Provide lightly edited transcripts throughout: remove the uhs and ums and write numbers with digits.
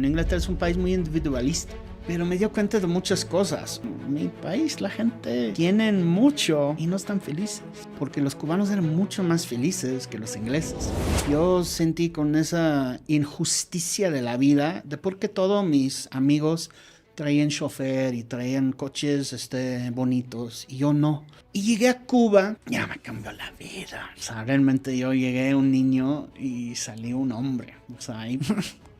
Inglaterra es un país muy individualista, pero me dio cuenta de muchas cosas. En mi país la gente tiene mucho y no están felices, porque los cubanos eran mucho más felices que los ingleses. Yo sentí con esa injusticia de la vida, de por qué todos mis amigos traían chofer y traían coches bonitos y yo no. Y llegué a Cuba, ya me cambió la vida. O sea, realmente yo llegué un niño y salí un hombre. O sea, hay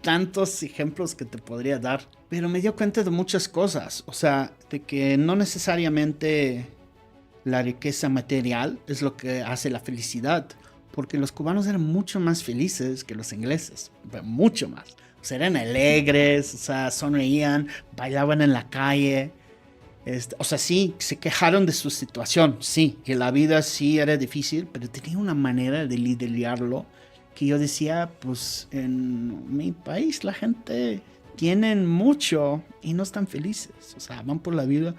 tantos ejemplos que te podría dar. Pero me dio cuenta de muchas cosas. O sea, de que no necesariamente la riqueza material es lo que hace la felicidad. Porque los cubanos eran mucho más felices que los ingleses. Mucho más. O sea, eran alegres, o sea, sonreían, bailaban en la calle. O sea, sí, se quejaron de su situación, sí, que la vida sí era difícil, pero tenía una manera de lidiarlo que yo decía, pues en mi país la gente tiene mucho y no están felices. O sea, van por la vida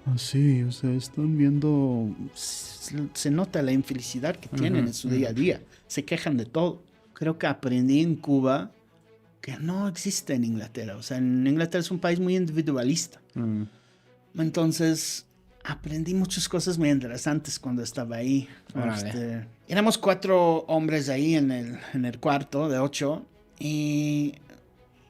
así, o sea, están viendo, se nota la infelicidad que tienen en su día a día, se quejan de todo. Creo que aprendí en Cuba que no existe en Inglaterra. O sea, en Inglaterra es un país muy individualista. Entonces, aprendí muchas cosas muy interesantes cuando estaba ahí. Éramos 4 hombres ahí en el cuarto de 8 y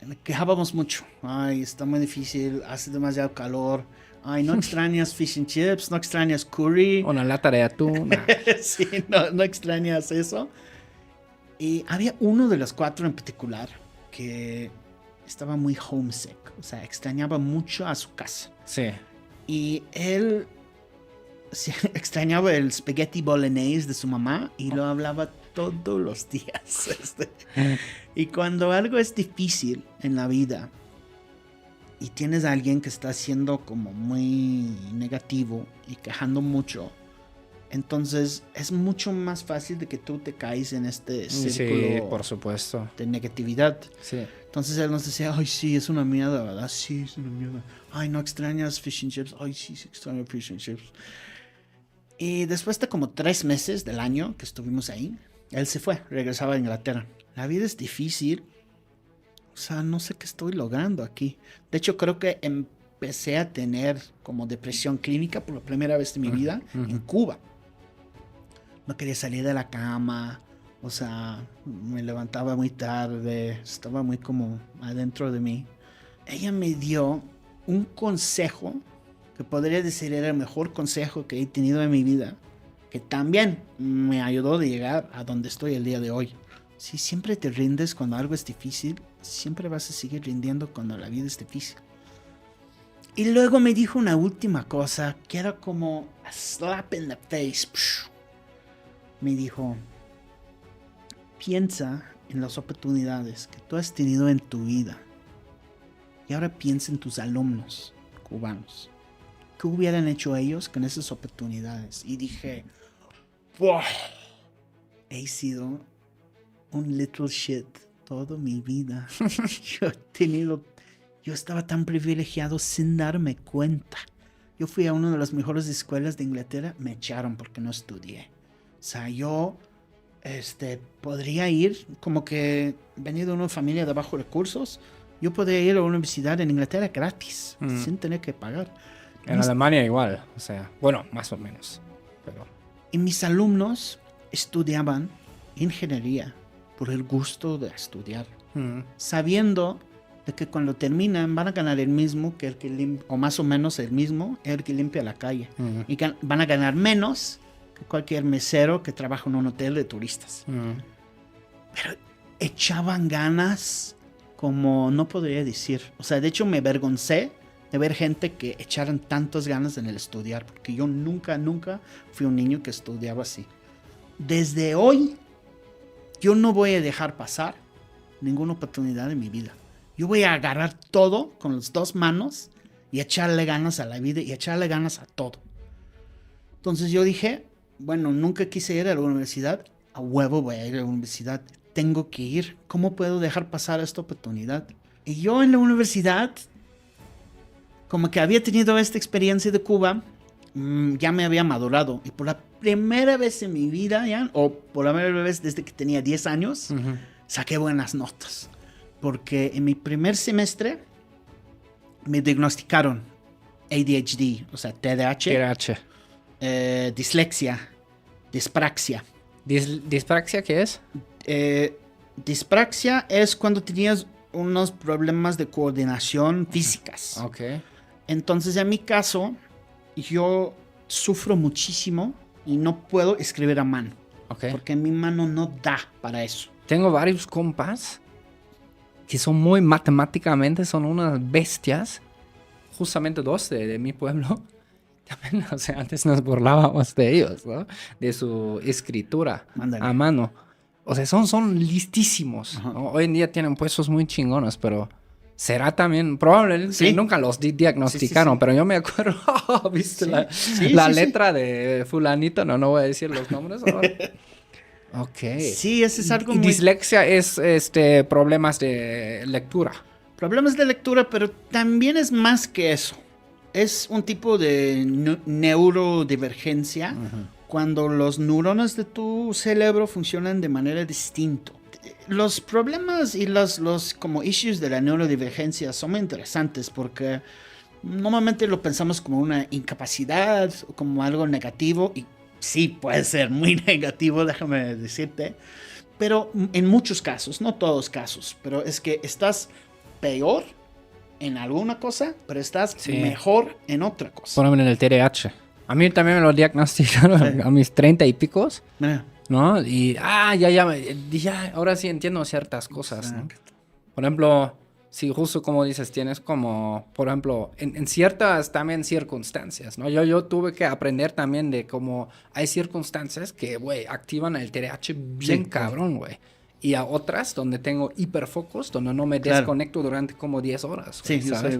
me quejábamos mucho. Ay, está muy difícil, hace demasiado calor. Ay, ¿no extrañas fish and chips? ¿No extrañas curry? Una lata de atún. Sí, no extrañas eso. Y había uno de los 4 en particular que estaba muy homesick, o sea, extrañaba mucho a su casa. Sí. Y él extrañaba el spaghetti bolognese de su mamá y lo hablaba todos los días. Y cuando algo es difícil en la vida y tienes a alguien que está siendo como muy negativo y quejando mucho, entonces es mucho más fácil de que tú te caes en este círculo, sí, por supuesto, de negatividad. Sí. Entonces él nos decía, ay, sí, es una mierda, ¿verdad? Sí, es una mierda. Ay, ¿no extrañas fish and chips? Ay, sí, extraño fish and chips. Y después de como 3 meses del año que estuvimos ahí, él se fue, regresaba a Inglaterra. La vida es difícil. O sea, no sé qué estoy logrando aquí. De hecho, creo que empecé a tener como depresión clínica por la primera vez de mi vida en Cuba. No quería salir de la cama, o sea, me levantaba muy tarde, estaba muy como adentro de mí. Ella me dio un consejo que podría decir era el mejor consejo que he tenido en mi vida, que también me ayudó a llegar a donde estoy el día de hoy. Si siempre te rindes cuando algo es difícil, siempre vas a seguir rindiendo cuando la vida es difícil. Y luego me dijo una última cosa que era como a slap in the face. Me dijo, piensa en las oportunidades que tú has tenido en tu vida y ahora piensa en tus alumnos cubanos. ¿Qué hubieran hecho ellos con esas oportunidades? Y dije, wow, he sido un little shit toda mi vida. Yo estaba tan privilegiado sin darme cuenta. Yo fui a una de las mejores escuelas de Inglaterra, me echaron porque no estudié. O sea, yo podría ir, como que venido de una familia de bajos recursos, yo podría ir a una universidad en Inglaterra gratis, sin tener que pagar. En Alemania igual, o sea, bueno, más o menos. Pero... Y mis alumnos estudiaban ingeniería por el gusto de estudiar, sabiendo de que cuando terminan van a ganar el mismo que el que limpia, o más o menos el mismo, el que limpia la calle. Y van a ganar menos que cualquier mesero que trabaja en un hotel de turistas. Pero echaban ganas como no podría decir. O sea, de hecho me avergoncé de ver gente que echaran tantas ganas en el estudiar, porque yo nunca fui un niño que estudiaba así. Desde hoy, yo no voy a dejar pasar ninguna oportunidad en mi vida. Yo voy a agarrar todo con las 2 manos y echarle ganas a la vida y echarle ganas a todo. Entonces yo dije, bueno, nunca quise ir a la universidad, a huevo voy a ir a la universidad, tengo que ir, ¿cómo puedo dejar pasar esta oportunidad? Y yo en la universidad, como que había tenido esta experiencia de Cuba, ya me había madurado, y por la primera vez en mi vida, o por la primera vez desde que tenía 10 años, saqué buenas notas. porque en mi primer semestre me diagnosticaron ADHD, o sea, TDAH, dislexia, dispraxia. ¿Dispraxia qué es? Dispraxia es cuando tenías unos problemas de coordinación físicas. Ok. Entonces, en mi caso, yo sufro muchísimo y no puedo escribir a mano. Ok. Porque mi mano no da para eso. Tengo varios compas que son muy matemáticamente, son unas bestias. Justamente dos de mi pueblo. También, o sea, antes nos burlábamos de ellos, ¿no? De su escritura Ándale. a mano. O sea, son listísimos, ¿no? Hoy en día tienen puestos muy chingones, pero será también probable. Sí. Nunca los diagnosticaron, Sí. pero yo me acuerdo, ¿viste? Sí. La Sí. letra de fulanito, no voy a decir los nombres ahora. Ok. Sí, ese es algo Y muy... dislexia es problemas de lectura. Problemas de lectura, pero también es más que eso. Es un tipo de neurodivergencia cuando los neuronas de tu cerebro funcionan de manera distinta. Los problemas y los como issues de la neurodivergencia son muy interesantes porque normalmente lo pensamos como una incapacidad o como algo negativo, y sí puede ser muy negativo, déjame decirte, pero en muchos casos, no todos casos, pero es que estás peor en alguna cosa, pero estás mejor en otra cosa. Por ejemplo, en el TDAH. A mí también me lo diagnosticaron a mis 30 y picos, ¿no? Y, ya, ahora sí entiendo ciertas cosas, ¿no? Por ejemplo, si justo como dices, tienes como, por ejemplo, en ciertas también circunstancias, ¿no? Yo tuve que aprender también de cómo hay circunstancias que, güey, activan el TDAH bien cabrón, güey. Y a otras donde tengo hiperfocos, donde no me desconecto durante como 10 horas. Sí, ¿sabes?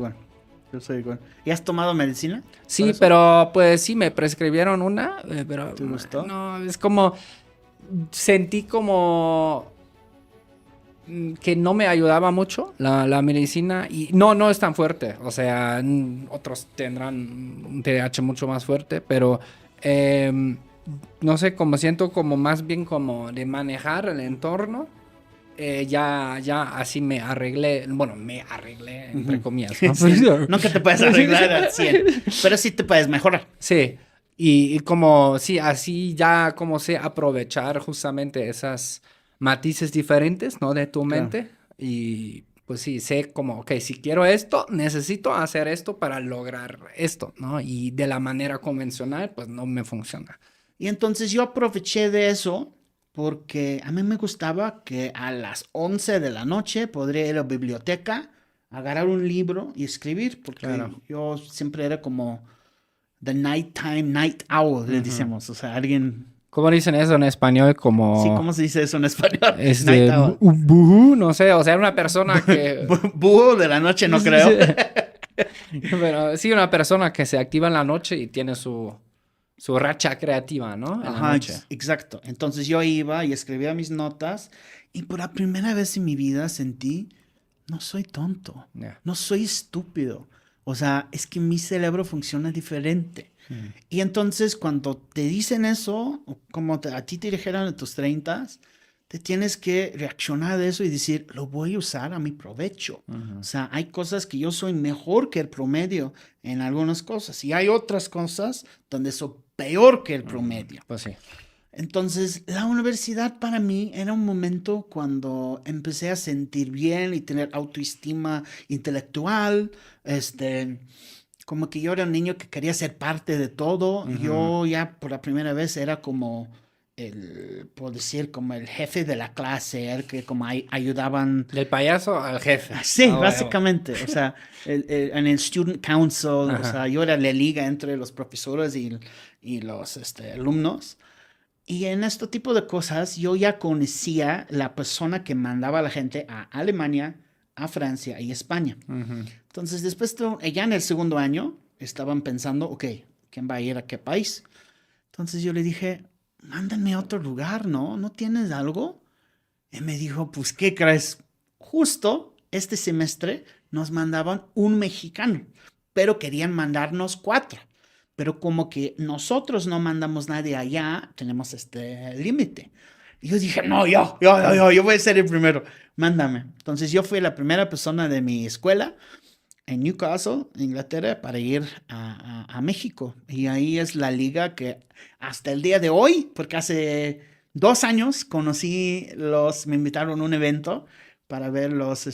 Yo soy igual. ¿Y has tomado medicina? Sí, pero pues sí, me prescribieron una, pero... ¿Te gustó? No, es como... Sentí como... que no me ayudaba mucho la medicina y no es tan fuerte. O sea, otros tendrán un TDAH mucho más fuerte, pero... no sé, como siento como más bien como de manejar el entorno. Ya así me arreglé, entre comillas, ¿no? Sí, no que te puedes arreglar al 100, pero sí te puedes mejorar. Sí, y como, sí, así ya como sé aprovechar justamente esas matices diferentes, ¿no? De tu mente. Y pues sí, sé como, ok, si quiero esto, necesito hacer esto para lograr esto, ¿no? Y de la manera convencional, pues no me funciona. Y entonces yo aproveché de eso porque a mí me gustaba que a las 11 de la noche podría ir a la biblioteca, agarrar un libro y escribir, porque yo siempre era como the night owl, le decimos, o sea, alguien... ¿Cómo dicen eso en español? Como... Sí, ¿cómo se dice eso en español? Night owl. No sé, o sea, una persona que... Búho de la noche, no creo. Pero sí, una persona que se activa en la noche y tiene su racha creativa, ¿no? En la noche. Exacto. Entonces yo iba y escribía mis notas y por la primera vez en mi vida sentí, no soy tonto, no soy estúpido. O sea, es que mi cerebro funciona diferente. Y entonces cuando te dicen eso, como a ti te dijeron en tus 30s, te tienes que reaccionar de eso y decir, lo voy a usar a mi provecho. O sea, hay cosas que yo soy mejor que el promedio en algunas cosas y hay otras cosas donde soy peor que el promedio. Pues sí. Entonces, la universidad para mí era un momento cuando empecé a sentir bien y tener autoestima intelectual, como que yo era un niño que quería ser parte de todo. Yo ya por la primera vez era como por decir, como el jefe de la clase, el que como ayudaban... Del payaso al jefe. Sí, básicamente. O sea, en el Student Council, o sea, yo era la liga entre los profesores y los alumnos. Y en este tipo de cosas, yo ya conocía la persona que mandaba a la gente a Alemania, a Francia y España. Entonces, después, ya en el segundo año, estaban pensando, ok, ¿quién va a ir a qué país? Entonces yo le dije, mándame a otro lugar, ¿no? ¿No tienes algo? Y me dijo, pues, ¿qué crees? Justo este semestre nos mandaban un mexicano, pero querían mandarnos 4. Pero como que nosotros no mandamos nadie allá, tenemos este límite. Y yo dije, no, yo voy a ser el primero. Mándame. Entonces yo fui la primera persona de mi escuela en Newcastle, Inglaterra, para ir a México. Y ahí es la liga que hasta el día de hoy, porque hace 2 años me invitaron a un evento para ver los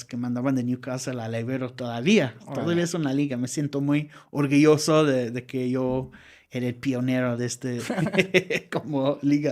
que mandaban de Newcastle a Ibero todavía. Todavía es una liga. Me siento muy orgulloso de que yo era el pionero de como liga.